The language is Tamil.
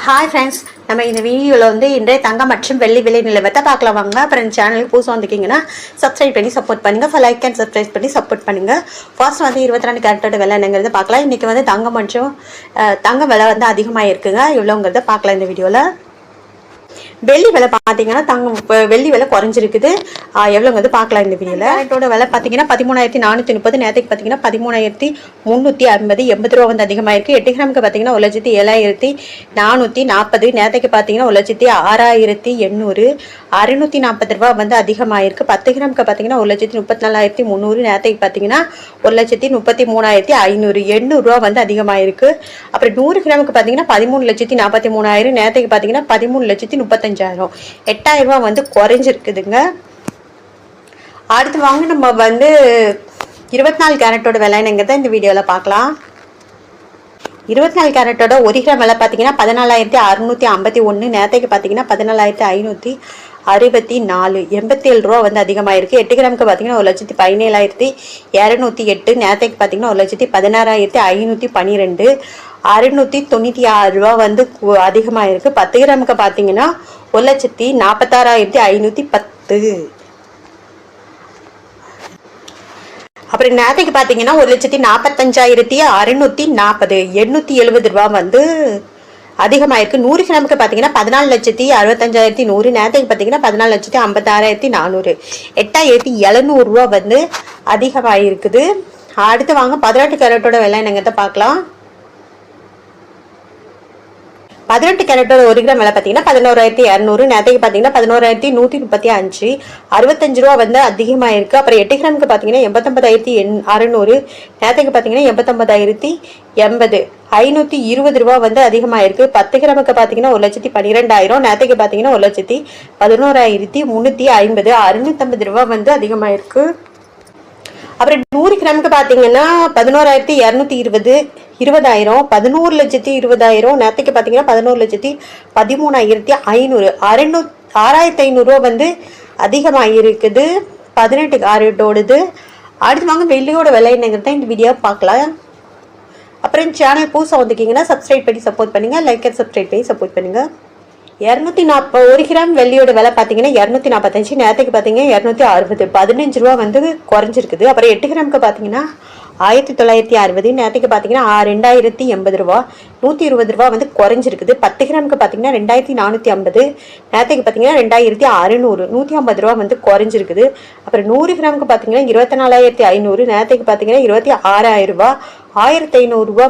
ஹாய் ஃப்ரெண்ட்ஸ், நம்ம இந்த வீடியோவில் இன்றைய தங்கம் மற்றும் வெள்ளி விலை நிலவரத்தை பார்க்கலாம் வாங்க. அப்புறம் இந்த சேனலுக்கு புதுசாக வந்துக்கிங்கன்னா சப்ஸ்கிரைப் பண்ணி சப்போர்ட் பண்ணுங்கள். லைக் அண்ட் சப்ஸ்கிரைப் பண்ணி சப்போர்ட் பண்ணுங்கள். ஃபர்ஸ்ட் 22 கேரட்டோட விலை என்னங்கிறத பார்க்கலாம். இன்றைக்கி தங்கம் மற்றும் தங்கம் விலை அதிகமாக இருக்குங்க. எவ்வளோங்கிறத பார்க்கலாம் இந்த வீடியோவில். வெள்ளி விலை பார்த்தீங்கன்னா வெள்ளி விலை குறைஞ்சிருக்குது. எவ்வளோங்கிறது பார்க்கலாம் இந்த வீடியோவில். கேரட்டோட விலை பார்த்தீங்கன்னா 13,430. நேரத்துக்கு பார்த்தீங்கன்னா 13,350 80 ரூபா அதிகமாக இருக்குது. 8 கிராமுக்கு பார்த்தீங்கன்னா 1,07,440. நேரத்துக்கு பார்த்தீங்கன்னா 1,06,800. 640 ரூபா அதிகமாக இருக்குது. 10 கிராமுக்கு பார்த்தீங்கன்னா 1,34,300. நேரத்துக்கு பார்த்தீங்கன்னா 1,33,500. 800 ரூபா அதிகமாக இருக்குது. அப்புறம் 100 கிராமுக்கு பார்த்தீங்கன்னா 13,43,000. நேரத்துக்கு பார்த்தீங்கன்னா 13,35,000. 8,000 ரூபா குறைஞ்சிருக்குதுங்க. அடுத்து வாங்க நம்ம 24 கேரட்டோட விலைங்கிறத இந்த வீடியோவில் பார்க்கலாம். 24 கேரட்டோட 1 கிராம் விலை பார்த்தீங்கன்னா 14,651. நேரத்துக்கு பார்த்தீங்கன்னா 14,564. 87 ரூபா அதிகமாக இருக்குது. 8 கிராமுக்கு பார்த்தீங்கன்னா 1,17,208. நேரத்துக்கு பார்த்தீங்கன்னா 1,16,512. 696 ரூபா அதிகமாக இருக்குது. 10 கிராமுக்கு பார்த்தீங்கன்னா 1,46,510. அப்புறம் நேரத்துக்கு பார்த்தீங்கன்னா 1,45,640. 870 ரூபா அதிகமாக இருக்குது. 100 கிராமுக்கு பார்த்தீங்கன்னா 14,65,100. நேரத்துக்கு பார்த்தீங்கன்னா 14,56,400. 8,700 ரூபா அதிகமாக இருக்குது. அடுத்து வாங்க 18 கேரட்டோட விலை என்னங்கிறத பார்க்கலாம். 18 கேரட்டோட 1 கிராம் விலை பார்த்தீங்கன்னா 11,200. நேரத்துக்கு பார்த்தீங்கன்னா 11,135. 65 ரூபா அதிகமாக இருக்குது. அப்புறம் 8 கிராமுக்கு பார்த்தீங்கன்னா 89,600. நேரத்துக்கு பார்த்தீங்கன்னா 89,080. 520 ரூபா அதிகமாக இருக்குது. 10 கிராமுக்கு பார்த்தீங்கன்னா 1,12,000. நேரத்துக்கு பார்த்தீங்கன்னா 1,11,350. 650 ரூபா அதிகமாக இருக்குது. அப்புறம் 100 கிராமுக்கு பார்த்தீங்கன்னா 11,220. 20,000. 11,20,000. நேரத்துக்கு பார்த்தீங்கன்னா 11,13,500. 6,500 ரூபா அதிகமாக இருக்குது. 18 கேரட்டோடது. அடுத்து வாங்க வெள்ளியோட விலை என்னங்கிறத இந்த வீடியோ பார்க்கலாம். அப்புறம் இந்த சேனல் புதுசாக வந்துக்கிங்கன்னா சப்ஸ்கிரைப் பண்ணி சப்போர்ட் பண்ணுங்கள். லைக் அண்ட் சப்ஸ்கிரைப் பண்ணி சப்போர்ட் பண்ணுங்கள். 240 1 கிராம் வெள்ளியோட விலை பார்த்தீங்கன்னா 245. நேரத்துக்கு பார்த்தீங்கன்னா 260. 15 ரூபா குறைஞ்சிருக்குது. அப்புறம் 8 கிராமுக்கு பார்த்தீங்கன்னா 1960. நேரத்துக்கு பார்த்தீங்கன்னா 2,080 ரூபா. 120 ரூபா குறைஞ்சிருக்குது. 10 கிராமுக்கு பார்த்தீங்கன்னா 2,450. நேரத்துக்கு பார்த்தீங்கன்னா 2,600. 150 ரூபா குறைஞ்சிருக்குது. அப்புறம் 100 கிராமுக்கு பார்த்தீங்கன்னா 24,500. நேரத்துக்கு பார்த்தீங்கன்னா 26,000 ரூபா. 1,500 ரூபா